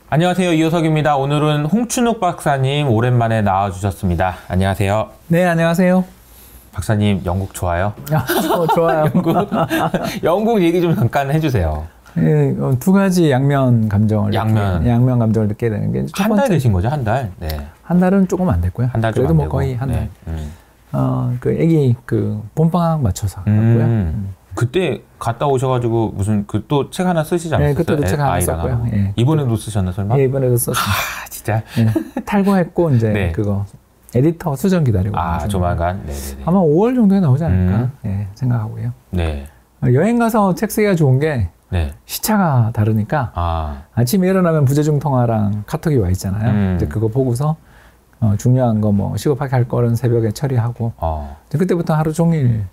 안녕하세요. 이호석입니다. 오늘은 홍춘욱 박사님 오랜만에 나와주셨습니다. 안녕하세요. 네, 안녕하세요. 박사님, 영국 좋아요? 좋아요. 영국 얘기 좀 잠깐 해주세요. 네, 두 가지 양면 감정을 느끼게 되는 게 한 달 되신 거죠? 한 달? 네. 한 달은 조금 안 됐고요. 한 달 그래도 뭐 거의 한 달. 그 애기 그 봄방학 맞춰서 갔고요. 그때 갔다 오셔가지고 무슨 그 또 책 하나 쓰시지 않았어요? 네, 그때도 책 하나 썼고요. 예. 이번에도 쓰셨나 설마? 예, 이번에도 썼어요. 아, 진짜? 네, 탈고했고 이제 네. 그거 에디터 수정 기다리고. 조만간. 네네네. 아마 5월 정도에 나오지 않을까 생각하고요. 네. 여행 가서 책 쓰기가 좋은 게 시차가 다르니까 아침에 일어나면 부재중 통화랑 카톡이 와 있잖아요. 이제 그거 보고서 중요한 거 뭐 시급하게 할 거는 새벽에 처리하고 이제 그때부터 하루 종일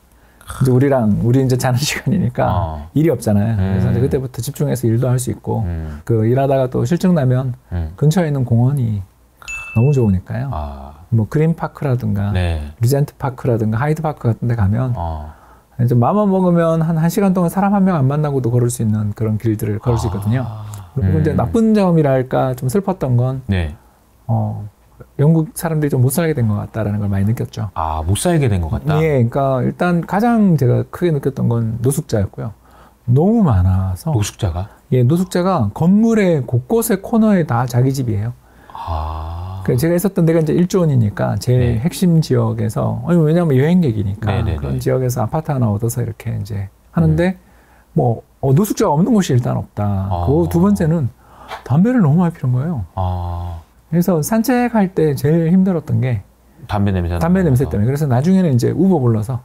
이제 우리 이제 자는 시간이니까 일이 없잖아요. 그래서 이제 그때부터 집중해서 일도 할 수 있고 그 일하다가 또 실증 나면 근처에 있는 공원이 너무 좋으니까요. 뭐 그린파크라든가 리젠트 파크라든가 하이드 파크 같은 데 가면 이제 마음만 먹으면 한 1시간 동안 사람 한 명 안 만나고도 걸을 수 있는 그런 길들을 걸을 수 있거든요. 그리고 이제 나쁜 점이랄까 좀 슬펐던 건 영국 사람들이 좀 못 살게 된 것 같다라는 걸 많이 느꼈죠. 못 살게 된 것 같다? 예, 그러니까 일단 가장 제가 크게 느꼈던 건 노숙자였고요. 너무 많아서. 노숙자가? 예, 노숙자가 건물의 곳곳의 코너에 다 자기 집이에요. 그러니까 제가 있었던 데가 이제 일조원이니까 제일 핵심 지역에서, 왜냐하면 여행객이니까 그런 지역에서 아파트 하나 얻어서 이렇게 이제 하는데, 뭐, 노숙자가 없는 곳이 일단 없다. 그리고 두 번째는 담배를 너무 많이 피는 거예요. 그래서 산책할 때 제일 힘들었던 게 담배 냄새 때문에. 그래서 나중에는 이제 우버 불러서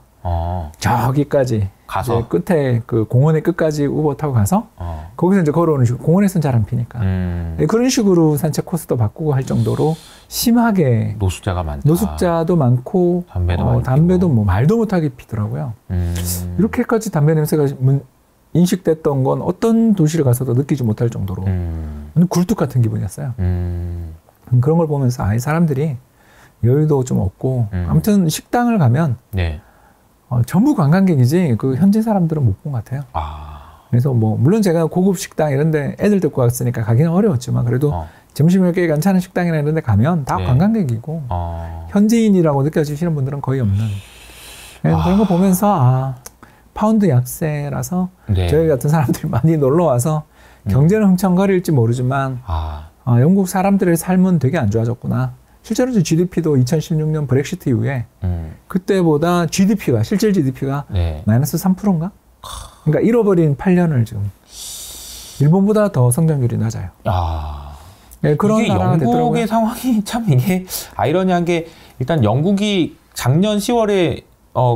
저기까지 가서 끝에 그 공원의 끝까지 우버 타고 가서 거기서 이제 걸어오는 식으로. 공원에서는 잘 안 피니까 그런 식으로 산책 코스도 바꾸고 할 정도로 심하게 노숙자가 많다. 노숙자도 많고 담배도 뭐 말도 못하게 피더라고요. 이렇게까지 담배 냄새가 인식됐던 건 어떤 도시를 가서도 느끼지 못할 정도로 굴뚝 같은 기분이었어요. 그런 걸 보면서 이 사람들이 여유도 좀 없고 아무튼 식당을 가면 전부 관광객이지 그 현지 사람들은 못 본 것 같아요. 그래서 뭐 물론 제가 고급 식당 이런 데 애들 데리고 갔으니까 가기는 어려웠지만 그래도 점심에 꽤 괜찮은 식당이나 이런 데 가면 다 관광객이고 현지인이라고 느껴지시는 분들은 거의 없는 그런 거 보면서 파운드 약세라서 저희 같은 사람들이 많이 놀러 와서 경제는 흥청거릴지 모르지만 영국 사람들의 삶은 되게 안 좋아졌구나. 실제로 GDP도 2016년 브렉시트 이후에 그때보다 GDP가 실질 GDP가 마이너스 3%인가? 그러니까 잃어버린 8년을 지금 일본보다 더 성장률이 낮아요. 그런 나라가 됐더라고요. 영국의 상황이 참 이게 아이러니한 게 일단 영국이 작년 10월에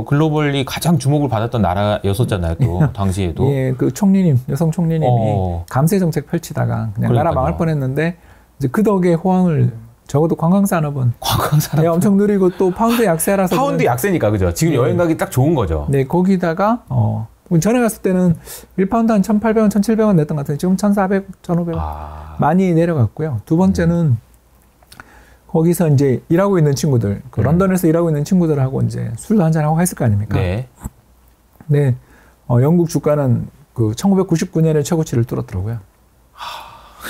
글로벌리 가장 주목을 받았던 나라였었잖아요, 또 당시에도. 예, 그 총리님, 여성 총리님이 감세 정책 펼치다가 그냥 나라 망할 뻔했는데 이제 그 덕에 호황을 적어도 관광산업은 엄청 누리고 또 파운드 약세라서 파운드 약세니까 그죠? 지금 여행 가기 딱 좋은 거죠. 네, 거기다가 전에 갔을 때는 1파운드 한 1,800원, 1,700원 냈던 것 같은데 지금 1,400, 1,500원 많이 내려갔고요. 두 번째는 거기서 이제 일하고 있는 친구들, 런던에서 일하고 있는 친구들하고 이제 술도 한잔하고 했을 거 아닙니까? 영국 주가는 그 1999년에 최고치를 뚫었더라고요.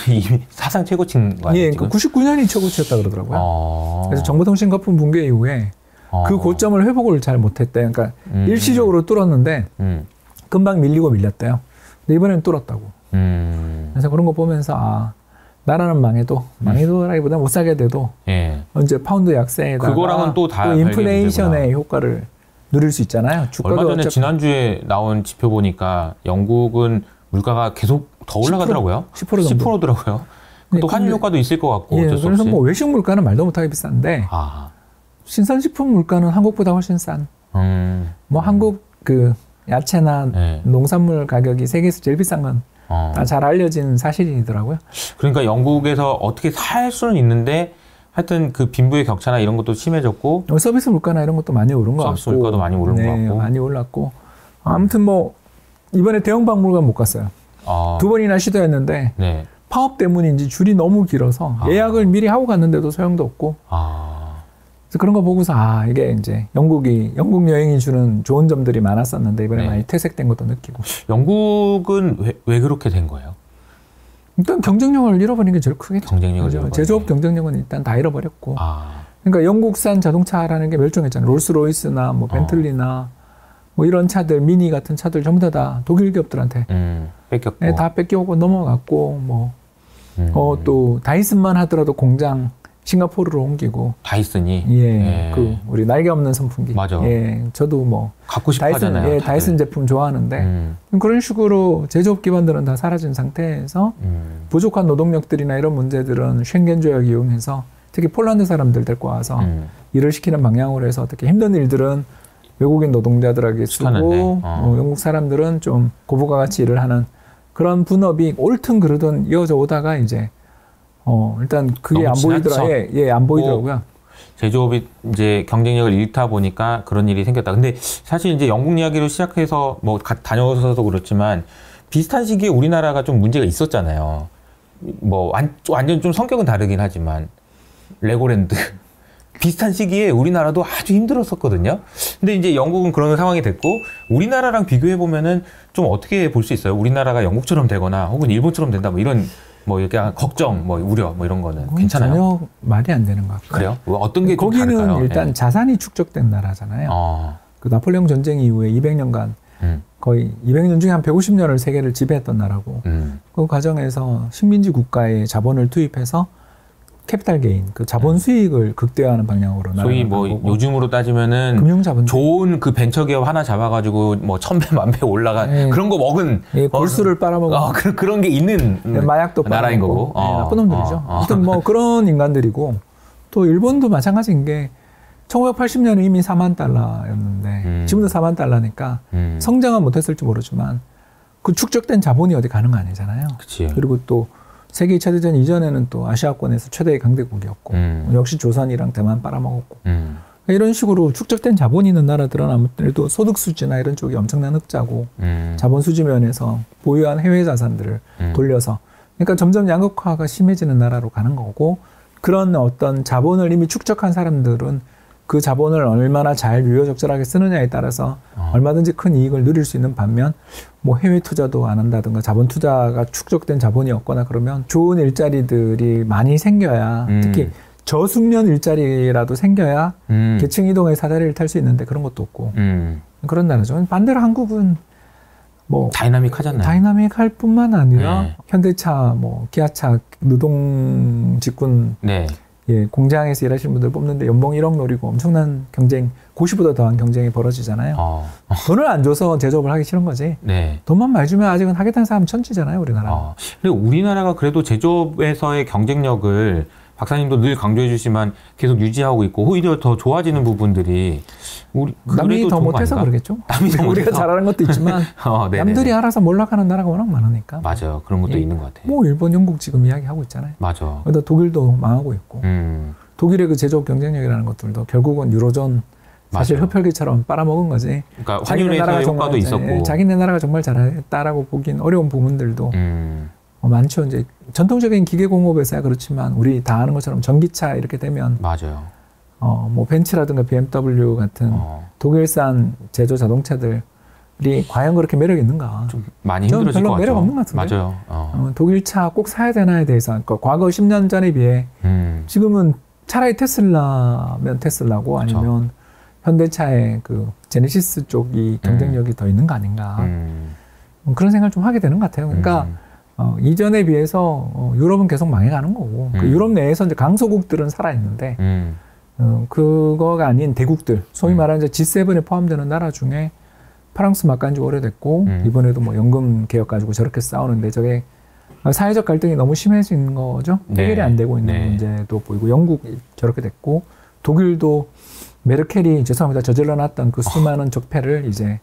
이미 사상 최고치인 거 아니에요? 예, 그 99년이 최고치였다 그러더라고요. 그래서 정보통신 거품 붕괴 이후에 그 고점을 회복을 잘 못했대. 그러니까 일시적으로 뚫었는데 금방 밀리고 밀렸대요. 근데 이번에는 뚫었다고. 그래서 그런 거 보면서 나라는 망해도라기보다 못 살게 돼도 이제 파운드 약세에다가 그거랑은 또 인플레이션의 효과를 누릴 수 있잖아요. 주가도 얼마 전에 지난주에 나온 지표 보니까 영국은 물가가 계속 더 올라가더라고요. 10% 정도. 10%더라고요. 또 환율 효과도 있을 것 같고. 그래서 뭐 외식 물가는 말도 못하게 비싼데 신선식품 물가는 한국보다 훨씬 싼. 뭐 한국 그 야채나 농산물 가격이 세계에서 제일 비싼 건 다 잘 알려진 사실이더라고요. 그러니까 영국에서 어떻게 살 수는 있는데 하여튼 그 빈부의 격차나 이런 것도 심해졌고 서비스 물가나 이런 것도 많이 오른 것 같고 서비스 물가도 많이 오른 것 같고 많이 올랐고 아무튼 뭐 이번에 대형 박물관 못 갔어요. 두 번이나 시도했는데 파업 때문인지 줄이 너무 길어서 예약을 미리 하고 갔는데도 소용도 없고 그래서 그런 거 보고서 이게 이제 영국 여행이 주는 좋은 점들이 많았었는데 이번에 많이 퇴색된 것도 느끼고. 영국은 왜 그렇게 된 거예요? 일단 경쟁력을 잃어버린 게 제일 크겠죠. 경쟁력을 잃어버린 제조업 경쟁력은 일단 다 잃어버렸고. 그러니까 영국산 자동차라는 게 멸종했잖아요. 롤스로이스나 뭐 벤틀리나 뭐 이런 차들, 미니 같은 차들 전부 다 독일 기업들한테 뺏겼고. 네, 다 뺏겨오고 넘어갔고 뭐 또 다이슨만 하더라도 공장 싱가포르로 옮기고. 다이슨이? 예. 그 우리 날개 없는 선풍기. 맞아. 예. 저도 뭐 갖고 싶어 하잖아요. 예, 다이슨 제품 좋아하는데 그런 식으로 제조업 기반들은 다 사라진 상태에서 부족한 노동력들이나 이런 문제들은 쉥겐 조약 이용해서 특히 폴란드 사람들 데리고 와서 일을 시키는 방향으로 해서 어떻게 힘든 일들은 외국인 노동자들에게 쓰고 영국 사람들은 좀 고부가 같이 일을 하는 그런 분업이 옳든 그르든 이어져 오다가 이제 일단 그게 안 보이더라. 예, 안 보이더라고요. 제조업이 이제 경쟁력을 잃다 보니까 그런 일이 생겼다. 근데 사실 이제 영국 이야기로 시작해서 뭐 다녀오셔서 그렇지만 비슷한 시기에 우리나라가 좀 문제가 있었잖아요. 뭐 완전 좀 성격은 다르긴 하지만 레고랜드 비슷한 시기에 우리나라도 아주 힘들었었거든요. 근데 이제 영국은 그런 상황이 됐고 우리나라랑 비교해 보면은 좀 어떻게 볼 수 있어요? 우리나라가 영국처럼 되거나 혹은 일본처럼 된다 뭐 이런 뭐 이렇게 걱정, 뭐 우려 뭐 이런 거는 괜찮아요? 전혀 말이 안 되는 것 같아요. 그래요? 어떤 게 좀 거기는 다를까요? 일단 자산이 축적된 나라잖아요. 그 나폴레옹 전쟁 이후에 200년간 거의 200년 중에 한 150년을 세계를 지배했던 나라고 그 과정에서 식민지 국가의 자본을 투입해서 캐피탈 게인, 그 자본 수익을 극대화하는 방향으로 소위 뭐 요즘으로 따지면은 금융자본 좋은 그 벤처기업 하나 잡아가지고 뭐 1000배, 1000배 올라간 그런 거 먹은 골수를 빨아먹은 그런 게 있는 마약도 나라인 거고 나쁜 놈들이죠. 하여튼 뭐 그런 인간들이고 또 일본도 마찬가지인 게 1980년에 이미 4만 달러였는데 지금도 4만 달러니까 성장은 못했을지 모르지만 그 축적된 자본이 어디 가는 거 아니잖아요. 그치. 그리고 또 세계 2차 대전 이전에는 또 아시아권에서 최대의 강대국이었고 역시 조선이랑 대만 빨아먹었고 이런 식으로 축적된 자본이 있는 나라들은 아무래도 소득 수지나 이런 쪽이 엄청난 흑자고 자본 수지 면에서 보유한 해외 자산들을 돌려서 그러니까 점점 양극화가 심해지는 나라로 가는 거고 그런 어떤 자본을 이미 축적한 사람들은 그 자본을 얼마나 잘 유효적절하게 쓰느냐에 따라서 얼마든지 큰 이익을 누릴 수 있는 반면 뭐 해외 투자도 안 한다든가 자본 투자가 축적된 자본이 없거나 그러면 좋은 일자리들이 많이 생겨야 특히 저숙련 일자리라도 생겨야 계층 이동의 사다리를 탈 수 있는데 그런 것도 없고 그런 나라죠. 반대로 한국은 뭐 다이나믹하잖아요. 다이나믹할 뿐만 아니라 현대차, 뭐 기아차, 노동 직군 예, 공장에서 일하시는 분들 뽑는데 연봉 1억 노리고 엄청난 경쟁, 고시보다 더한 경쟁이 벌어지잖아요. 돈을 안 줘서 제조업을 하기 싫은 거지. 돈만 많이 주면 아직은 하겠다는 사람 천지잖아요, 우리나라. 근데 우리나라가 그래도 제조업에서의 경쟁력을 박사님도 늘 강조해 주시지만 계속 유지하고 있고 오히려 더 좋아지는 부분들이 남이 더 못해서 그러겠죠. 남이 더 우리가 잘하는 것도 있지만 남들이 알아서 몰락하는 나라가 워낙 많으니까. 맞아요. 그런 것도 있는 것 같아요. 뭐 일본, 영국 지금 이야기하고 있잖아요. 맞아. 그러다 독일도 망하고 있고 독일의 그 제조업 경쟁력이라는 것들도 결국은 유로존 사실 흡혈귀처럼 빨아먹은 거지. 그러니까 환율에서 효과도 있었고. 자기네 나라가 정말 잘했다라고 보긴 어려운 부분들도 많죠. 이제 전통적인 기계공업에서야 그렇지만 우리 다 아는 것처럼 전기차 이렇게 되면 맞아요. 뭐 벤츠라든가 BMW 같은 독일산 제조 자동차들이 과연 그렇게 매력 있는가? 좀 많이 힘들어질 것 같죠. 별로 매력 없는 것 같은데. 맞아요. 독일차 꼭 사야 되나에 대해서 그러니까 과거 10년 전에 비해 지금은 차라리 테슬라면 테슬라고 아니면 현대차의 그 제네시스 쪽이 경쟁력이 더 있는 거 아닌가? 그런 생각을 좀 하게 되는 것 같아요. 그러니까 이전에 비해서 유럽은 계속 망해가는 거고 그 유럽 내에서 이제 강소국들은 살아있는데 그거가 아닌 대국들 소위 말하는 이제 G7에 포함되는 나라 중에 프랑스 막간 지 오래됐고 이번에도 뭐 연금 개혁 가지고 저렇게 싸우는데 저게 사회적 갈등이 너무 심해진 거죠. 해결이 안 되고 있는 문제도 보이고 영국이 저렇게 됐고 독일도 메르켈이 죄송합니다 저질러 놨던 그 수많은 적폐를 이제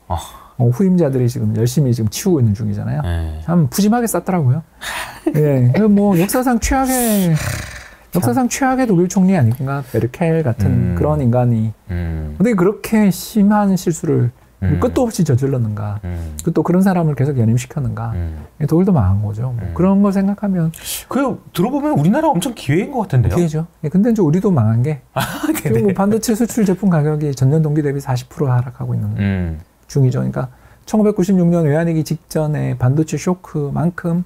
후임자들이 지금 열심히 지금 치우고 있는 중이잖아요. 참 푸짐하게 쌌더라고요. 예, 뭐 역사상 최악의 독일 총리 아닌가 메르켈 같은 그런 인간이 어떻게 그렇게 심한 실수를 끝도 없이 저질렀는가? 또 그런 사람을 계속 연임시켰는가? 독일도 망한 거죠. 뭐 그런 걸 생각하면 그 들어보면 우리나라 엄청 기회인 것 같은데요. 기회죠. 예, 근데 이제 우리도 망한 게 지금 뭐 반도체 수출 제품 가격이 전년 동기 대비 40% 하락하고 있는 중이죠. 그러니까 1996년 외환위기 직전에 반도체 쇼크만큼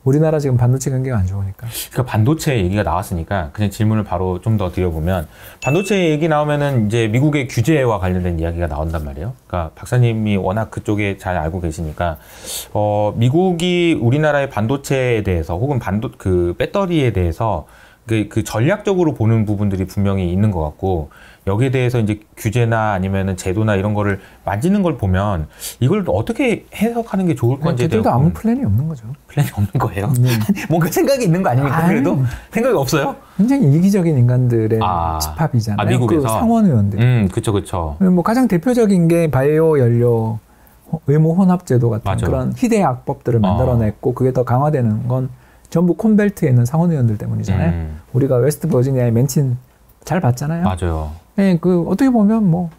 우리나라 지금 반도체 경기가 안 좋으니까. 그러니까 반도체 얘기가 나왔으니까 그냥 질문을 바로 좀 더 드려보면 반도체 얘기 나오면은 이제 미국의 규제와 관련된 이야기가 나온단 말이에요. 그러니까 박사님이 워낙 그쪽에 잘 알고 계시니까 미국이 우리나라의 반도체에 대해서 혹은 그 배터리에 대해서 그 전략적으로 보는 부분들이 분명히 있는 것 같고 여기에 대해서 이제 규제나 아니면은 제도나 이런 거를 만지는 걸 보면 이걸 어떻게 해석하는 게 좋을 건지에 대해서 걔들도 아무 플랜이 없는 거죠. 플랜이 없는 거예요? 뭔가 생각이 있는 거 아닙니까? 그래도 생각이 없어요? 굉장히 이기적인 인간들의 집합이잖아요. 미국에서 그 상원 의원들. 그렇죠. 뭐 가장 대표적인 게 바이오 연료 의무 혼합 제도 같은 맞아요. 그런 희대의 악법들을 만들어냈고 그게 더 강화되는 건 전부 콘벨트에 있는 상원 의원들 때문이잖아요. 우리가 웨스트 버지니아의 맨친 잘 봤잖아요. 맞아요. 네, 그 어떻게 보면 뭐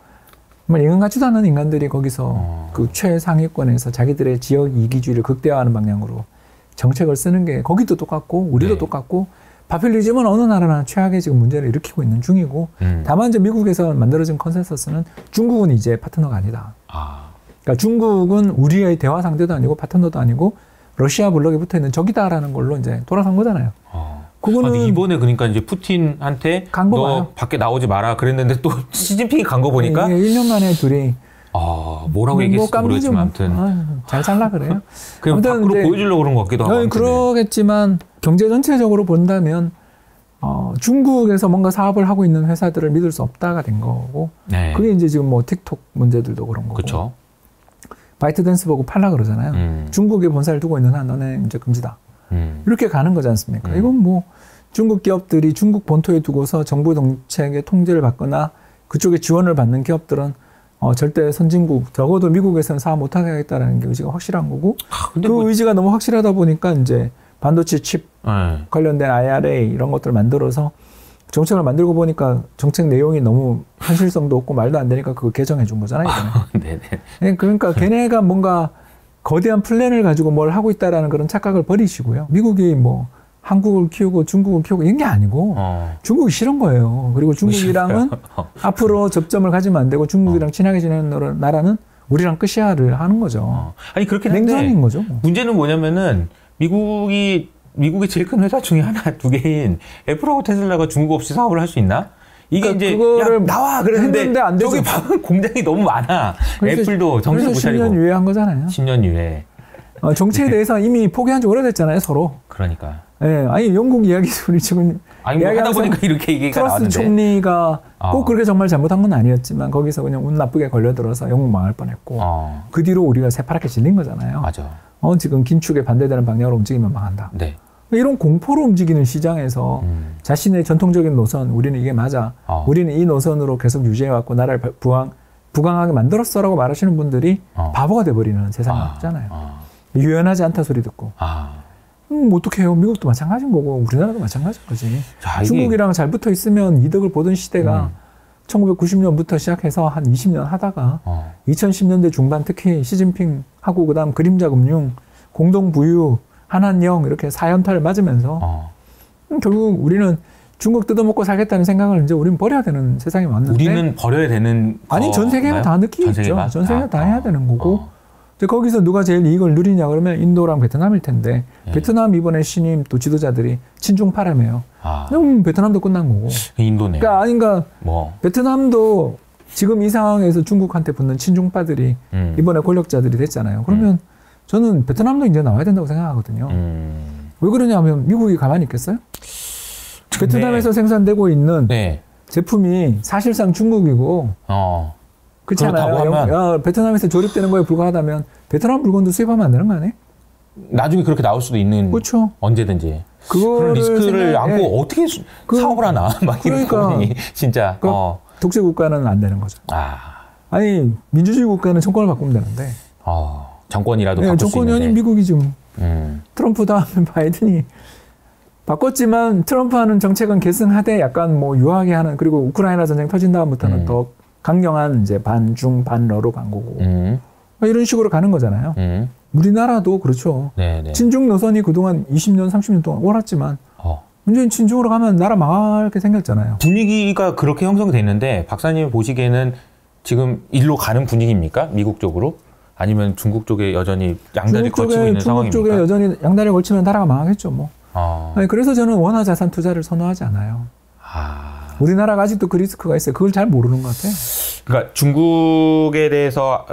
인간 같지도 않은 인간들이 거기서 그 최상위권에서 자기들의 지역 이기주의를 극대화하는 방향으로 정책을 쓰는 게 거기도 똑같고 우리도 똑같고 파퓰리즘은 어느 나라나 최악의 지금 문제를 일으키고 있는 중이고 다만 이제 미국에서 만들어진 컨센서스는 중국은 이제 파트너가 아니다. 그러니까 중국은 우리의 대화 상대도 아니고 파트너도 아니고 러시아 블록에 붙어 있는 적이다라는 걸로 이제 돌아선 거잖아요. 그거는 이번에 그러니까 이제 푸틴한테 너 밖에 나오지 마라 그랬는데 또 시진핑이 간 거 보니까 1년 만에 둘이 뭐라고 얘기했을지 모르겠지만 아무튼 잘 살라 그래요. 그냥 밖으로 보여주려고 그런 것 같기도 하고. 그러겠지만 경제 전체적으로 본다면 중국에서 뭔가 사업을 하고 있는 회사들을 믿을 수 없다가 된 거고 그게 이제 지금 뭐 틱톡 문제들도 그런 거고. 그렇죠. 바이트댄스 보고 팔라 그러잖아요. 중국에 본사를 두고 있는 한 너네 이제 금지다. 이렇게 가는 거지 않습니까? 이건 뭐 중국 기업들이 중국 본토에 두고서 정부 정책의 통제를 받거나 그쪽에 지원을 받는 기업들은 절대 선진국, 적어도 미국에서는 사업 못하게 하겠다라는 게 의지가 확실한 거고 그 의지가 너무 확실하다 보니까 이제 반도체 칩 관련된 IRA 이런 것들을 만들어서 정책을 만들고 보니까 정책 내용이 너무 현실성도 없고 말도 안 되니까 그거 개정해 준 거잖아요. 네네. 그러니까 걔네가 뭔가 거대한 플랜을 가지고 뭘 하고 있다라는 그런 착각을 버리시고요. 미국이 뭐 한국을 키우고 중국을 키우고 이런 게 아니고 중국이 싫은 거예요. 그리고 중국이랑은 앞으로 접점을 가지면 안 되고 중국이랑 친하게 지내는 나라는 우리랑 끝이야를 하는 거죠. 아니 그렇긴 한데 냉전인 거죠. 문제는 뭐냐면은 미국의 제일 큰 회사 중에 하나 두 개인 애플하고 테슬라가 중국 없이 사업을 할 수 있나? 이게 그러니까 이제 그거를 나와 그랬는데 안 되죠. 저기 방은 공장이 너무 많아. 애플도 정신 못 차리고. 10년 유예한 거잖아요. 10년 유예. 정치에 대해서 이미 포기한 지 오래됐잖아요, 서로. 그러니까. 네, 아니 영국 이야기도 우리 지금 하다 보니까 이렇게 얘기가 나왔는데. 트러스 총리가 꼭 그렇게 정말 잘못한 건 아니었지만 거기서 그냥 운 나쁘게 걸려들어서 영국 망할 뻔했고 그 뒤로 우리가 새파랗게 질린 거잖아요. 맞아. 지금 긴축에 반대되는 방향으로 움직이면 망한다. 네. 이런 공포로 움직이는 시장에서 자신의 전통적인 노선, 우리는 이게 맞아. 우리는 이 노선으로 계속 유지해왔고 나라를 부강하게 만들었어라고 말하시는 분들이 바보가 돼버리는 세상이 없잖아요. 유연하지 않다 소리 듣고. 어떡해요. 미국도 마찬가지인 거고 우리나라도 마찬가지인 거지. 중국이랑 잘 붙어 있으면 이득을 보던 시대가 1990년부터 시작해서 한 20년 하다가 2010년대 중반 특히 시진핑하고 그다음 그림자 금융, 공동부유, 한한령 이렇게 사연타를 맞으면서 결국 우리는 중국 뜯어먹고 살겠다는 생각을 이제 우리는 버려야 되는 세상에 왔는데 우리는 버려야 되는 아니 전 세계가 다 느끼고 있죠. 전 세계가 다 해야 되는 거고 이제 거기서 누가 제일 이익을 누리냐 그러면 인도랑 베트남일 텐데 베트남 이번에 신임 또 지도자들이 친중파라며요. 그럼 베트남도 끝난 거고. 인도네. 그러니까 베트남도 지금 이 상황에서 중국한테 붙는 친중파들이 이번에 권력자들이 됐잖아요. 그러면 저는 베트남도 이제 나와야 된다고 생각하거든요. 왜 그러냐면 미국이 가만히 있겠어요? 베트남에서 생산되고 있는 제품이 사실상 중국이고 그렇지 않아요? 베트남에서 조립되는 거에 불과하다면 베트남 물건도 수입하면 안 되는 거 아니에요? 나중에 그렇게 나올 수도 있는 그렇죠. 언제든지 그런 리스크를 안고 어떻게 사업을 하나 막 그러니까 진짜 독재 국가는 안 되는 거죠. 아니 민주주의 국가는 정권을 바꾸면 되는데 정권이라도 바꿀 수 있는데. 정권이 아닌 미국이 지금 트럼프 다음에 바이든이 바꿨지만 트럼프 하는 정책은 계승하되 약간 뭐 유하게 하는 그리고 우크라이나 전쟁 터진 다음부터는 더 강경한 이제 반중 반러로 간 거고 이런 식으로 가는 거잖아요. 우리나라도 그렇죠. 네네. 친중 노선이 그동안 20년 30년 동안 옳았지만 문재인 친중으로 가면 나라 망하게 생겼잖아요. 분위기가 그렇게 형성이 됐는데 박사님이 보시기에는 지금 일로 가는 분위기입니까? 미국 쪽으로? 아니면 중국 쪽에 여전히 양다리 걸치고 있는 상황입니까? 중국 쪽에 여전히 양다리 걸치면 나라가 망하겠죠, 뭐. 아니, 그래서 저는 원화 자산 투자를 선호하지 않아요. 우리나라가 아직도 그 리스크가 있어요. 그걸 잘 모르는 것 같아요. 그러니까 중국에 대해서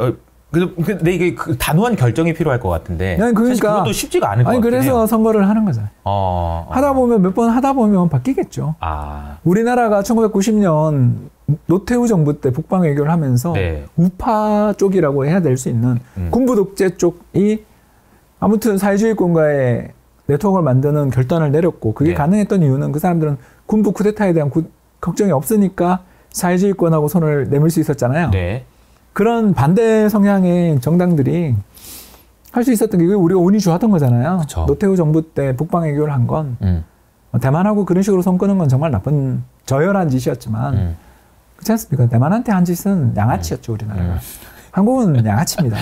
근데 이게 단호한 결정이 필요할 것 같은데. 그러니까 사실 그것도 쉽지가 않을 것 같아요. 그래서 선거를 하는 거잖아요. 하다 보면 몇 번 하다 보면 바뀌겠죠. 우리나라가 1990년 노태우 정부 때 북방 외교를 하면서 네. 우파 쪽이라고 해야 될 수 있는 군부 독재 쪽이 아무튼 사회주의권과의 네트워크를 만드는 결단을 내렸고 그게 네. 가능했던 이유는 그 사람들은 군부 쿠데타에 대한 걱정이 없으니까 사회주의권하고 손을 내밀 수 있었잖아요. 네. 그런 반대 성향의 정당들이 할 수 있었던 게 우리가 운이 좋았던 거잖아요. 그쵸. 노태우 정부 때 북방 외교를 한 건 대만하고 그런 식으로 손 끄는 건 정말 나쁜 저열한 짓이었지만 그렇지 않습니까? 대만한테 한 짓은 양아치였죠, 우리나라가. 한국은 양아치입니다.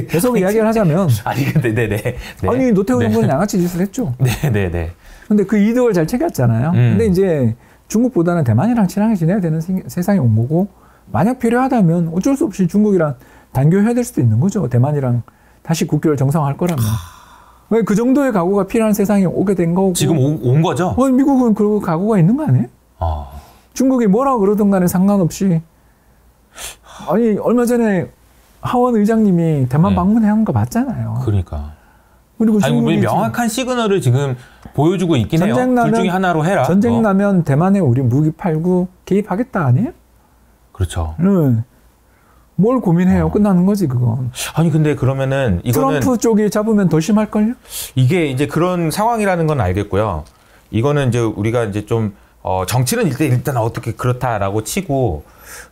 계속 이야기를 하자면. 아니, 근데, 네네. 네. 아니, 노태우 정부는 양아치 짓을 했죠. 네네네. 근데 그 이득을 잘 챙겼잖아요. 근데 이제 중국보다는 대만이랑 친하게 지내야 되는 세상이 온 거고, 만약 필요하다면 어쩔 수 없이 중국이랑 단교해야 될 수도 있는 거죠. 대만이랑 다시 국교를 정상화할 거라면. 왜 그 정도의 각오가 필요한 세상이 오게 된 거고. 지금 온 거죠? 미국은 그 각오가 있는 거 아니에요? 중국이 뭐라고 그러든 간에 상관없이. 아니, 얼마 전에 하원 의장님이 대만 방문한 거 봤잖아요. 그러니까. 그리고 중국이 명확한 시그널을 지금 보여주고 있긴 해요. 둘 중에 하나로 해라. 전쟁 나면 대만에 우리 무기 팔고 개입하겠다 아니에요? 그렇죠. 네. 뭘 고민해요? 끝나는 거지 그건. 아니 근데 그러면은 이거는 트럼프 쪽이 잡으면 더 심할걸요? 이게 이제 그런 상황이라는 건 알겠고요. 이거는 이제 우리가 이제 좀 정치는 일단 어떻게 그렇다라고 치고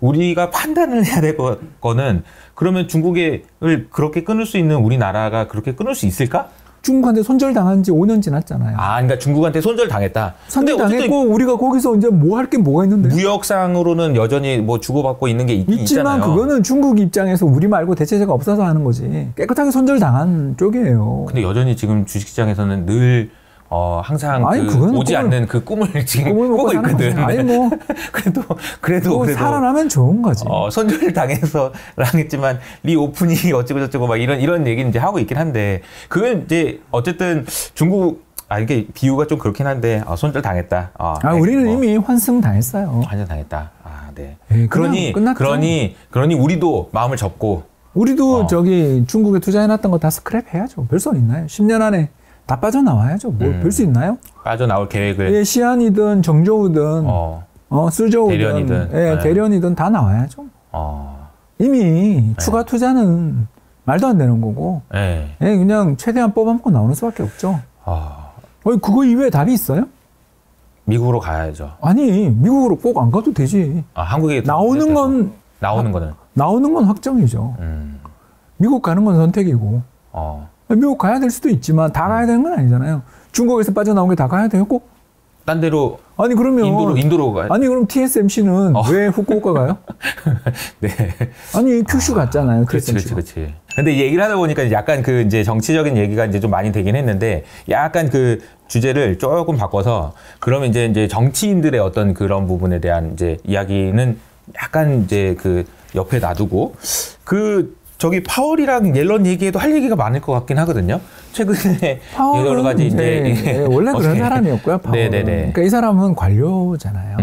우리가 판단을 해야 될 거는 그러면 중국을 그렇게 끊을 수 있는 우리나라가 그렇게 끊을 수 있을까? 중국한테 손절당한 지 5년 지났잖아요. 그러니까 중국한테 손절당했다. 손절당했고 우리가 거기서 이제 뭐 할 게 뭐가 있는데? 무역상으로는 여전히 뭐 주고받고 있는 게 있잖아요. 있지만 그거는 중국 입장에서 우리 말고 대체제가 없어서 하는 거지. 깨끗하게 손절당한 쪽이에요. 근데 여전히 지금 주식시장에서는 늘 항상 오지 않는 그 꿈을 지금 꾸고 있거든. 아니 뭐 그래도 살아나면 좋은 거지. 손절 당했지만 리오프닝 어쩌고 저쩌고 막 이런 얘기는 이제 하고 있긴 한데 그건 이제 어쨌든 중국 이게 비유가 좀 그렇긴 한데 손절 당했다. 우리는 이미 환승 당했어요. 환승 당했다. 네. 그러니 우리도 마음을 접고 우리도 저기 중국에 투자해놨던 거 다 스크랩 해야죠. 별 수 있나요? 10년 안에 다 빠져나와야죠. 뭐 별 수 있나요? 빠져나올 계획을. 예, 시안이든 정조우든 수저우든 대련이든 다 나와야죠. 이미 추가 투자는 말도 안 되는 거고 그냥 최대한 뽑아먹고 나오는 수밖에 없죠. 그거 이외에 답이 있어요? 미국으로 가야죠. 아니 미국으로 꼭 안 가도 되지. 한국에 나오는 건 확정이죠. 미국 가는 건 선택이고. 미국 가야 될 수도 있지만 다 가야 되는 건 아니잖아요. 중국에서 빠져나온 게 다 가야 돼요, 꼭? 딴 데로. 아니 그러면 인도로 가요. 아니 그럼 TSMC는 왜 후쿠오카 가요? 네. 아니 큐슈 갔잖아요. 그렇지. 근데 얘기를 하다 보니까 약간 그 이제 정치적인 얘기가 이제 좀 많이 되긴 했는데 약간 그 주제를 조금 바꿔서 그러면 이제 정치인들의 어떤 그런 부분에 대한 이제 이야기는 약간 이제 그 옆에 놔두고 저기 파월이랑 옐런 얘기해도 할 얘기가 많을 것 같긴 하거든요. 최근에 여러 가지 이제 원래 그런 사람이었고요. 파월은. 네네네. 그러니까 이 사람은 관료잖아요.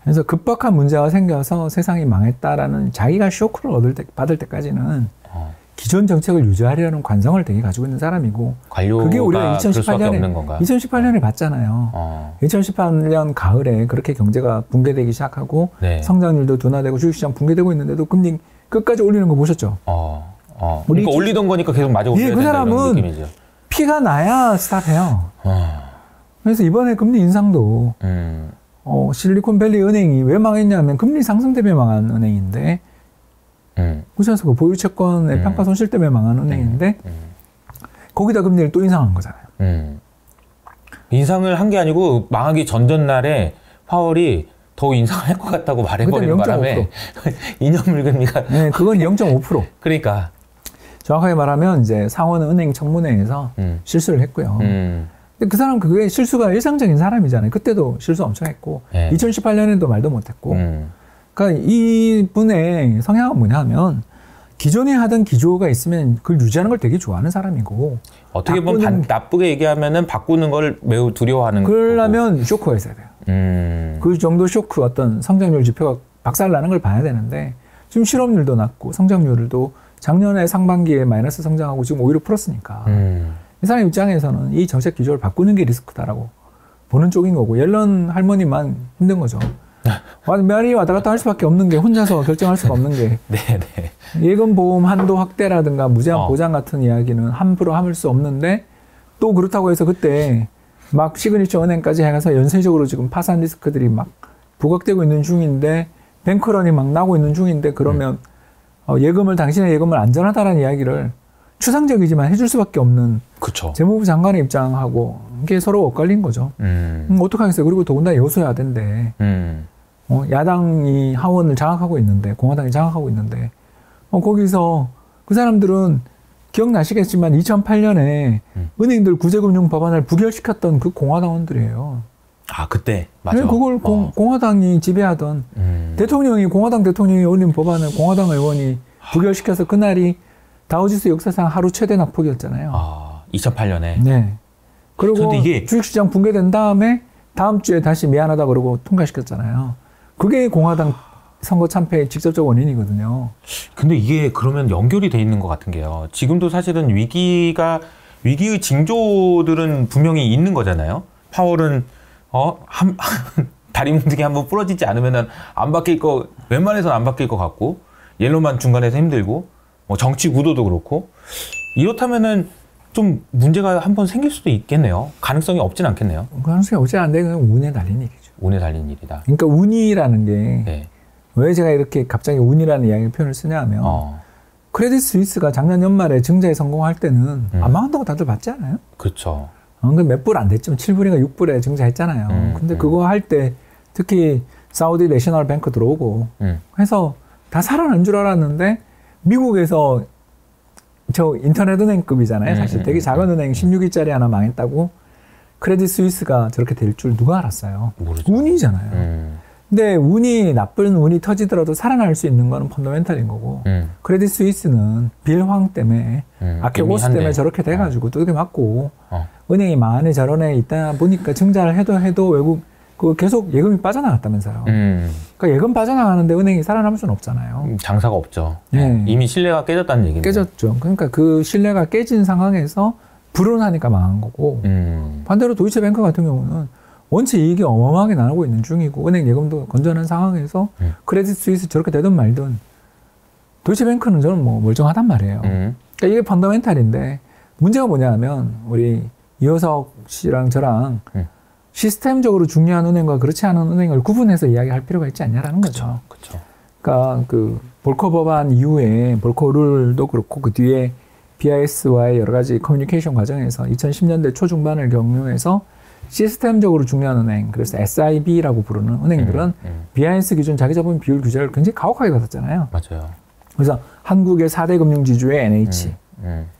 그래서 급박한 문제가 생겨서 세상이 망했다라는 자기가 쇼크를 받을 때까지는 기존 정책을 유지하려는 관성을 되게 가지고 있는 사람이고 그게 우리가 2018년에 봤잖아요. 2018년 가을에 그렇게 경제가 붕괴되기 시작하고 성장률도 둔화되고 주식시장 붕괴되고 있는데도 금리 끝까지 올리는 거 보셨죠? 그러니까 올리던 거니까 계속 마저 올려야 그 사람은 피가 나야 스탑해요. 그래서 이번에 금리 인상도 실리콘밸리 은행이 왜 망했냐면 금리 상승 때문에 망한 은행인데 그렇지 않습니까? 보유채권의 평가 손실 때문에 망한 은행인데 거기다 금리를 또 인상한 거잖아요. 인상을 한 게 아니고 망하기 전날에 파월이 더 인상할 것 같다고 말해버리는 바람에 2년 물금리가 그건 0.5%. 그러니까 정확하게 말하면 이제 상원 은행 청문회에서 실수를 했고요. 근데 그 사람 그게 실수가 일상적인 사람이잖아요. 그때도 실수 엄청 했고 2018년에도 말도 못했고 그러니까 이분의 성향은 뭐냐면 기존에 하던 기조가 있으면 그걸 유지하는 걸 되게 좋아하는 사람이고 어떻게 보면 나쁘게 얘기하면은 바꾸는 걸 매우 두려워하는 그러려면 거고. 쇼크가 있어야 돼요. 그 정도 쇼크 어떤 성장률 지표가 박살나는 걸 봐야 되는데 지금 실업률도 낮고 성장률도 작년에 상반기에 마이너스 성장하고 지금 오히려 플러스니까 이 사람 입장에서는 이 정책 기조를 바꾸는 게 리스크다라고 보는 쪽인 거고 옐런 할머니만 힘든 거죠. 말이 왔다 갔다 할 수밖에 없는 게 혼자서 결정할 수가 없는 게 네네. 예금 보험 한도 확대라든가 무제한 보장 같은 이야기는 함부로 할 수 없는데 또 그렇다고 해서 그때 막 시그니처 은행까지 해가서 연쇄적으로 지금 파산 리스크들이 막 부각되고 있는 중인데 뱅크런이 막 나고 있는 중인데 그러면 당신의 예금을 안전하다라는 이야기를 추상적이지만 해줄 수밖에 없는 그쵸. 재무부 장관의 입장하고 이게 서로 엇갈린 거죠. 어떡하겠어요. 그리고 더군다나 여소야대인데 야당이 하원을 장악하고 있는데 공화당이 장악하고 있는데 거기서 그 사람들은 기억나시겠지만 2008년에 은행들 구제금융 법안을 부결시켰던 그 공화당원들이에요. 아 그때 맞아. 그걸 공화당이 지배하던 공화당 대통령이 올린 법안을 공화당 의원이 부결시켜서 그날이 다우지수 역사상 하루 최대 낙폭이었잖아요. 아 2008년에. 네. 그리고 이게 주식시장 붕괴된 다음에 다음 주에 다시 미안하다 그러고 통과시켰잖아요. 그게 공화당 선거 참패의 직접적 원인이거든요. 근데 이게 그러면 연결이 돼 있는 것 같은 게요. 지금도 사실은 위기의 징조들은 분명히 있는 거잖아요. 파월은 다리 뭉툭이 한번 부러지지 않으면은 웬만해서는 안 바뀔 것 같고 옐로만 중간에서 힘들고 정치 구도도 그렇고 이렇다면은 좀 문제가 한번 생길 수도 있겠네요. 가능성이 없진 않겠네요. 가능성이 없지 않은데 그건 운에 달린 일이죠. 운에 달린 일이다. 그러니까 운이라는 게 왜 제가 이렇게 갑자기 운이라는 이야기 표현을 쓰냐 하면 크레딧 스위스가 작년 연말에 증자에 성공할 때는 안 망한다고 다들 봤지 않아요? 그렇죠. 몇 불 안 됐지만 7불인가 6불에 증자했잖아요. 근데 그거 할 때 특히 사우디 내셔널 뱅크 들어오고 해서 다 살아난 줄 알았는데 미국에서 저 인터넷 은행급이잖아요. 사실 되게 작은 은행 16위짜리 하나 망했다고 크레딧 스위스가 저렇게 될 줄 누가 알았어요. 모르죠. 운이잖아요. 근데 나쁜 운이 터지더라도 살아날 수 있는 거는 펀더멘탈인 거고 크레딧 스위스는 빌황 때문에 아케고스 때문에 저렇게 돼가지고 두들겨 맞고 은행이 만에 저런에 있다 보니까 증자를 해도 외국 계속 예금이 빠져나갔다면서요. 그러니까 예금 빠져나가는데 은행이 살아남을 수는 없잖아요. 장사가 없죠. 네. 이미 신뢰가 깨졌다는 얘기인데. 깨졌죠. 그러니까 그 신뢰가 깨진 상황에서 불운하니까 망한 거고 반대로 도이체뱅크 같은 경우는 원체 이익이 어마어마하게 나오고 있는 중이고 은행 예금도 건전한 상황에서 크레딧 스위스 저렇게 되든 말든 도이체뱅크는 저는 멀쩡하단 말이에요. 그러니까 이게 펀더멘탈인데 문제가 뭐냐면 우리 이호석 씨랑 저랑 시스템적으로 중요한 은행과 그렇지 않은 은행을 구분해서 이야기할 필요가 있지 않냐라는 거죠. 그렇죠. 그러니까 그 볼커 법안 이후에 볼커 룰도 그렇고 그 뒤에 BIS와의 여러 가지 커뮤니케이션 과정에서 2010년대 초중반을 경유해서 시스템적으로 중요한 은행, 그래서 SIB라고 부르는 은행들은 BIS 기준 자기자본 비율 규제를 굉장히 가혹하게 받았잖아요. 맞아요. 그래서 한국의 4대 금융지주의 NH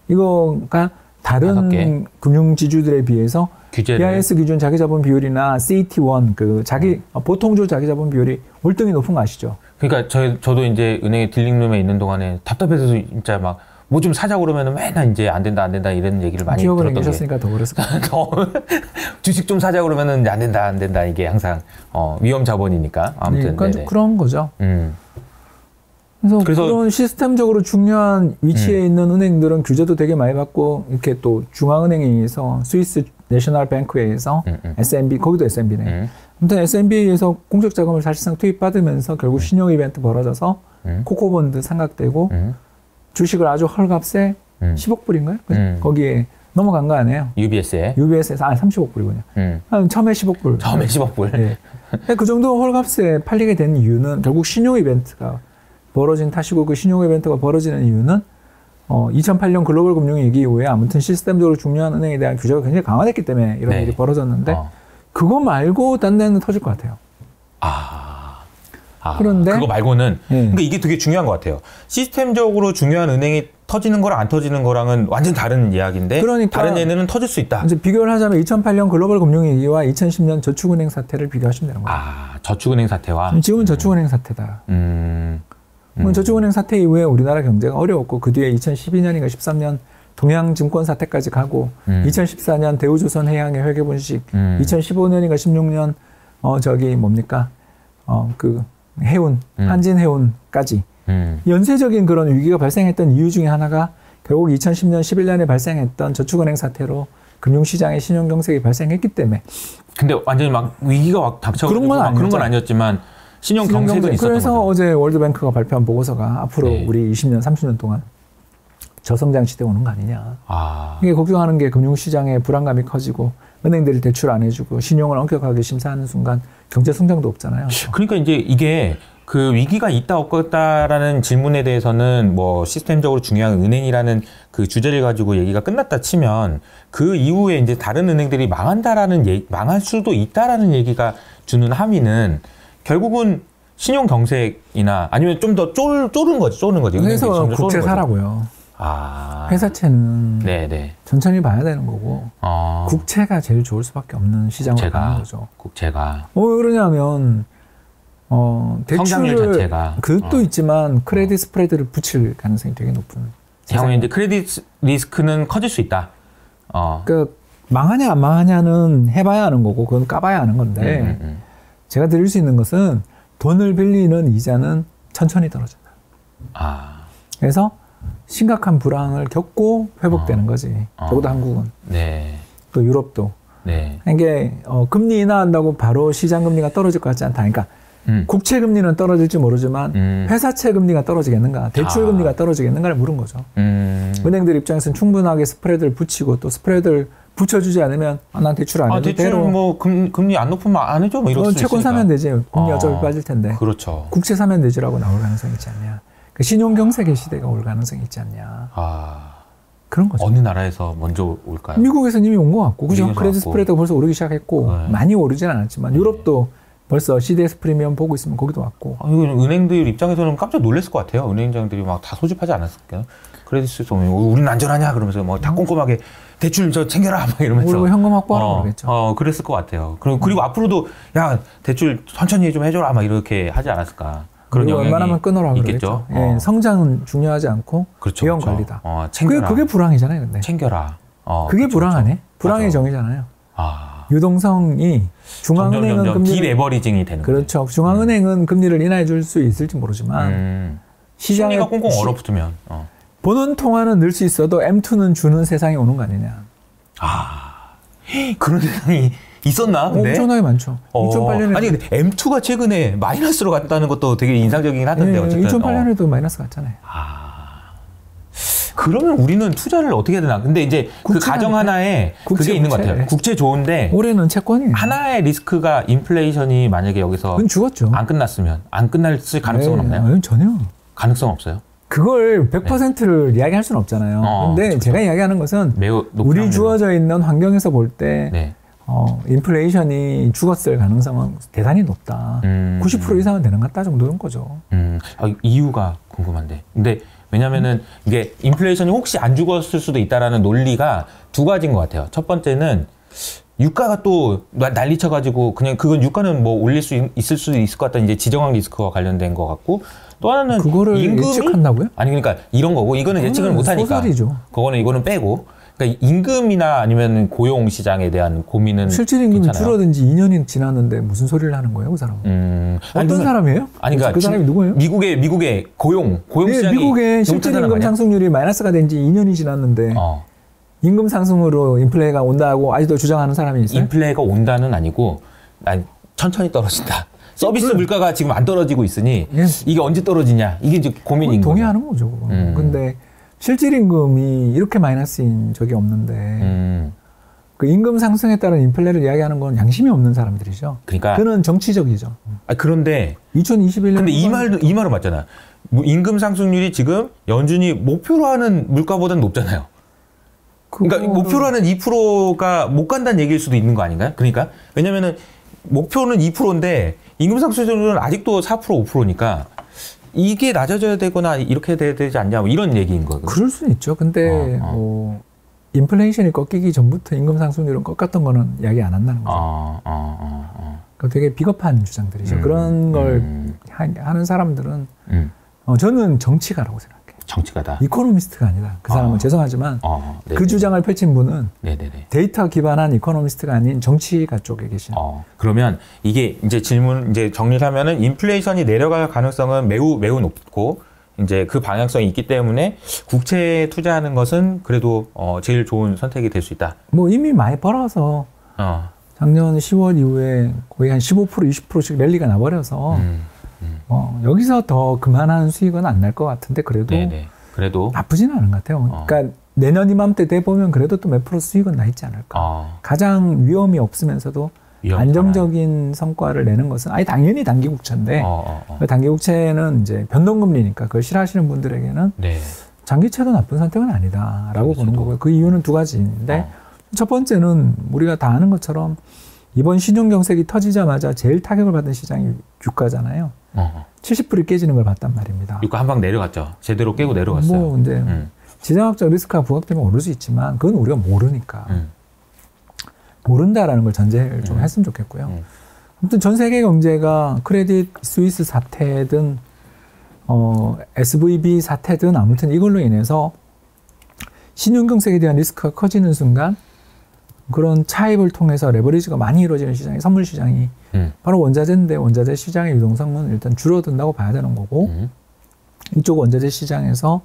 이거가 다른 금융지주들에 비해서 BIS 기준 자기자본 비율이나 CET1 보통주 자기자본 비율이 월등히 높은 거 아시죠? 그러니까 저도 이제 은행에 딜링룸에 있는 동안에 답답해서 진짜 막 뭐 좀 사자고 그러면은 맨날 이제 안 된다 이런 얘기를 많이 들었던 게. 기억을 계셨으니까 더 그랬을 거예요. 주식 좀 사자고 그러면은 안 된다 이게 항상 위험 자본이니까. 아무튼 그러니까 그런 거죠. 그래서 그런 시스템적으로 중요한 위치에 있는 은행들은 규제도 되게 많이 받고 이렇게 또 중앙은행에 의해서 스위스 내셔널 뱅크에 의해서 SNB 거기도 SNB네. 아무튼 SNB에 의해서 공적 자금을 사실상 투입받으면서 결국 신용 이벤트 벌어져서 코코본드 삼각되고 주식을 아주 헐값에 10억 불인가요? 거기에 넘어간 거 아니에요? UBS에서 30억 불이군요. 처음에 10억 불. 처음에 10억 불. 네. 그 정도 헐값에 팔리게 된 이유는 결국 신용 이벤트가 벌어진 탓이고 그 신용 이벤트가 벌어지는 이유는 2008년 글로벌 금융위기 이후에 아무튼 시스템적으로 중요한 은행에 대한 규제가 굉장히 강화됐기 때문에 이런 일이 벌어졌는데 그거 말고 딴 데는 터질 것 같아요. 그런데 그거 말고는 그러니까 이게 되게 중요한 것 같아요. 시스템적으로 중요한 은행이 터지는 거랑 안 터지는 거랑은 완전 다른 이야기인데 그러니까 다른 얘네는 터질 수 있다. 이제 비교를 하자면 2008년 글로벌 금융위기와 2010년 저축은행 사태를 비교하시면 되는 거예요. 저축은행 사태와? 지금은 저축은행 사태다. 저축은행 사태 이후에 우리나라 경제가 어려웠고 그 뒤에 2012년인가 13년 동양증권 사태까지 가고 2014년 대우조선해양의 회계분식 2015년인가 16년 그 해운 한진해운까지 연쇄적인 그런 위기가 발생했던 이유 중에 하나가 결국 2010년 11년에 발생했던 저축은행 사태로 금융시장의 신용경색이 발생했기 때문에. 근데 완전히 막 위기가 막 닥쳐가지고 그런 건 아니었지만 신용경색은 있었던 그래서 거죠. 어제 월드뱅크가 발표한 보고서가 앞으로 우리 20년, 30년 동안 저성장 시대 오는 거 아니냐. 이게 걱정하는 게 금융시장의 불안감이 커지고 은행들이 대출 안 해주고 신용을 엄격하게 심사하는 순간 경제 성장도 없잖아요. 그러니까 이제 이게 그 위기가 있다 없다라는 질문에 대해서는 뭐 시스템적으로 중요한 은행이라는 그 주제를 가지고 얘기가 끝났다 치면 그 이후에 이제 다른 은행들이 망할 수도 있다라는 얘기가 주는 함의는 결국은 신용 경색이나 아니면 좀 더 쪼는 거지. 그래서 국채 사라고요. 회사채는 천천히 봐야 되는 거고 국채가 제일 좋을 수밖에 없는 시장으로 가는 거죠. 국채가. 왜 그러냐면 성장률 자체가 그것도 있지만 크레딧 스프레드를 붙일 가능성이 되게 높은. 향후에 이제 크레딧 리스크는 커질 수 있다. 그러니까 망하냐 안 망하냐는 해봐야 하는 거고 그건 까봐야 하는 건데 제가 드릴 수 있는 것은 돈을 빌리는 이자는 천천히 떨어진다. 그래서 심각한 불황을 겪고 회복되는 거지. 적어도 한국은. 또 유럽도. 이게 금리 인하한다고 바로 시장 금리가 떨어질 것 같지 않다. 그러니까 국채 금리는 떨어질지 모르지만 회사채 금리가 떨어지겠는가, 대출 금리가 떨어지겠는가를 물은 거죠. 은행들 입장에서는 충분하게 스프레드를 붙이고 또 스프레드를 붙여주지 않으면 난 대출 안 해도 대출 대로 뭐 금리 안 높으면 안 해줘 뭐 이럴 수 있으니까. 채권 사면 되지. 금리 어차피 빠질 텐데. 그렇죠. 국채 사면 되지라고 나올 가능성이 있지 않냐. 그 신용경색의 시대가 올 가능성이 있지 않냐. 그런 거죠. 어느 나라에서 먼저 올까요? 미국에서는 이미 온 것 같고, 그죠? 크레딧 스프레드가 벌써 오르기 시작했고, 많이 오르진 않았지만, 유럽도 벌써 CDS 프리미엄 보고 있으면 거기도 왔고. 은행들 입장에서는 깜짝 놀랐을 것 같아요. 은행장들이 막 다 소집하지 않았을까요? 크레딧 스위스 오면 우리는 안전하냐? 그러면서 뭐 다 꼼꼼하게 대출 저 챙겨라! 막 이러면서. 그리고 현금 확보하라고 그러겠죠. 그랬을 것 같아요. 그리고 앞으로도 야, 대출 천천히 좀 해줘라! 막 이렇게 하지 않았을까. 그런 영향이 웬만하면 끊어라 있겠죠. 예, 성장은 중요하지 않고 비용 관리다. 챙겨라. 그게 불황이잖아요, 근데. 챙겨라. 그게 불황하네. 불황의 정의잖아요. 유동성이 중앙은행은 점점 디레버리징이 되는 거죠. 그렇죠. 중앙은행은 금리를 인하해 줄 수 있을지 모르지만 시장이 꽁꽁 얼어붙으면 보는 통화는 늘 수 있어도 M2는 주는 세상이 오는 거 아니냐. 그런 세상이 있었나? 근데? 엄청나게 많죠. 2008년에 아니 근데 M2가 최근에 마이너스로 갔다는 것도 되게 인상적이긴 하던데. 어쨌든 2008년에도 마이너스 갔잖아요. 그러면 우리는 투자를 어떻게 해야 되나? 근데 이제 그 가정 하나에 그게 있는 것 같아요. 국채 좋은데 올해는 채권이에요. 하나의 리스크가 인플레이션이 만약에 여기서 죽었죠. 안 끝났으면 안 끝날 가능성은 없나요? 전혀. 가능성 없어요. 그걸 100%를 이야기할 수는 없잖아요. 근데 제가 이야기하는 것은 우리 주어져 있는 환경에서 볼 때 인플레이션이 죽었을 가능성은 대단히 높다. 90% 이상은 되는 것 같다 정도는 거죠. 이유가 궁금한데. 근데 왜냐면은 이게 인플레이션이 혹시 안 죽었을 수도 있다라는 논리가 두 가지인 것 같아요. 첫 번째는 유가가 또 난리 쳐가지고 그냥 그건 유가는 뭐 올릴 수 있을 수도 있을 것 같다. 이제 지정학 리스크와 관련된 것 같고 또 하나는 그거를 예측한다고요? 아니 그러니까 이런 거고 이거는 예측을 못하니까. 소설이죠. 이거는 빼고. 그러니까 임금이나 아니면 고용 시장에 대한 고민은 실질 임금이 줄어든 지 2년이 지났는데 무슨 소리를 하는 거예요, 그 사람은? 어떤 사람이에요? 아니 그러니까 그 사람이 누구예요? 미국의 고용 시장이 미국의 실질 임금 상승률이 마이너스가 된 지 2년이 지났는데 임금 상승으로 인플레가 온다고 아직도 주장하는 사람이 있어요? 인플레가 온다는 아니고 천천히 떨어진다. 서비스 물가가 지금 안 떨어지고 있으니 이게 언제 떨어지냐 이게 이제 고민인 거죠. 동의하는 거죠. 근데 실질 임금이 이렇게 마이너스인 적이 없는데 그 임금 상승에 따른 인플레를 이야기하는 건 양심이 없는 사람들이죠. 그러니까 그는 정치적이죠. 그런데 2021년 근데 이 말은 맞잖아. 임금 상승률이 지금 연준이 목표로 하는 물가보다는 높잖아요. 그러니까 목표로 하는 2%가 못 간다는 얘기일 수도 있는 거 아닌가요? 그러니까 왜냐면은 목표는 2%인데 임금 상승률은 아직도 4% 5%니까 이게 낮아져야 되거나 이렇게 돼야 되지 않냐 뭐 이런 얘기인 거예요. 그럴 수는 있죠. 근데 인플레이션이 꺾이기 전부터 임금 상승률은 꺾었던 거는 이야기 안 한다는 거죠. 그러니까 되게 비겁한 주장들이죠. 그런 걸 하는 사람들은 저는 정치가라고 생각해요. 정치가다. 이코노미스트가 아니다. 그 사람은 죄송하지만 그 주장을 펼친 분은 데이터 기반한 이코노미스트가 아닌 정치가 쪽에 계시는. 그러면 이게 이제 질문 이제 정리를 하면은 인플레이션이 내려갈 가능성은 매우 높고 이제 그 방향성이 있기 때문에 국채에 투자하는 것은 그래도 제일 좋은 선택이 될 수 있다. 뭐 이미 많이 벌어서 작년 10월 이후에 거의 한 15% 20%씩 랠리가 나버려서 여기서 더 그만한 수익은 안 날 것 같은데 그래도 나쁘지는 않은 것 같아요. 그러니까 내년 이맘때 돼 보면 그래도 또 몇 프로 수익은 나 있지 않을까. 가장 위험이 없으면서도 안정적인 성과를 내는 것은 당연히 단기국채인데 단기국채는 이제 변동금리니까 그걸 싫어하시는 분들에게는 장기채도 나쁜 선택은 아니다라고 보는 거고요. 그 이유는 두 가지인데 첫 번째는 우리가 다 아는 것처럼 이번 신종경색이 터지자마자 제일 타격을 받은 시장이 유가잖아요. 70불이 깨지는 걸 봤단 말입니다. 유가 한 방 내려갔죠. 제대로 깨고 내려갔어요. 뭐 근데 지정학적 리스크가 부각되면 오를 수 있지만 그건 우리가 모르니까. 모른다라는 걸 전제를 좀 했으면 좋겠고요. 아무튼 전 세계 경제가 크레딧 스위스 사태든 SVB 사태든 아무튼 이걸로 인해서 신용경색에 대한 리스크가 커지는 순간 그런 차입을 통해서 레버리지가 많이 이루어지는 시장이 선물 시장이 바로 원자재인데 원자재 시장의 유동성은 일단 줄어든다고 봐야 되는 거고 이쪽 원자재 시장에서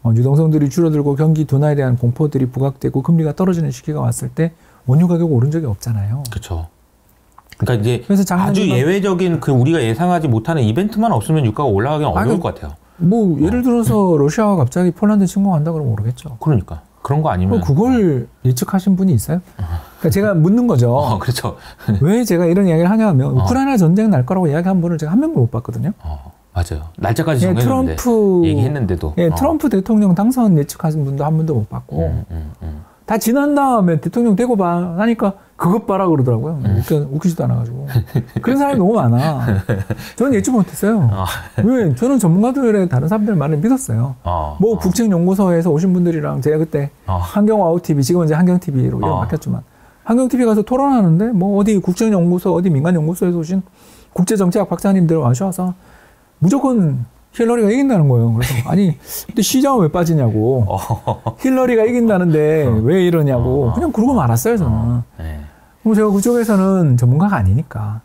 유동성들이 줄어들고 경기 둔화에 대한 공포들이 부각되고 금리가 떨어지는 시기가 왔을 때 원유 가격이 오른 적이 없잖아요. 그렇죠. 그러니까 이제 아주 예외적인 우리가 예상하지 못하는 이벤트만 없으면 유가가 올라가기는 어려울 것 같아요. 뭐 예를 들어서 러시아가 갑자기 폴란드 침공한다 그러면 모르겠죠. 그러니까 그런 거 아니면 그걸 예측하신 분이 있어요? 그러니까 제가 묻는 거죠. 그렇죠. 왜 제가 이런 이야기를 하냐면 우크라이나 전쟁 날 거라고 이야기한 분을 제가 한 명도 못 봤거든요. 맞아요. 날짜까지 정했는데 얘기했는데도 트럼프 대통령 당선 예측하신 분도 한 분도 못 봤고 다 지난 다음에 대통령 되고 봐 하니까 그것 봐라 그러더라고요. 그러니까 웃기지도 않아가지고 그런 사람이 너무 많아. 저는 예측 못했어요. 왜? 저는 전문가들의 다른 사람들 말을 믿었어요. 뭐 국책연구소에서 오신 분들이랑 제가 그때 한경와우TV 지금은 이제 한경TV로 이름 바뀌었지만 한경TV 가서 토론하는데 뭐 어디 국책연구소 어디 민간연구소에서 오신 국제정치학 박사님들 와셔서 무조건 힐러리가 이긴다는 거예요. 그래서 아니 근데 시장은 왜 빠지냐고. 힐러리가 이긴다는데 왜 이러냐고. 그냥 그러고 말았어요 저는. 그럼 제가 그쪽에서는 전문가가 아니니까.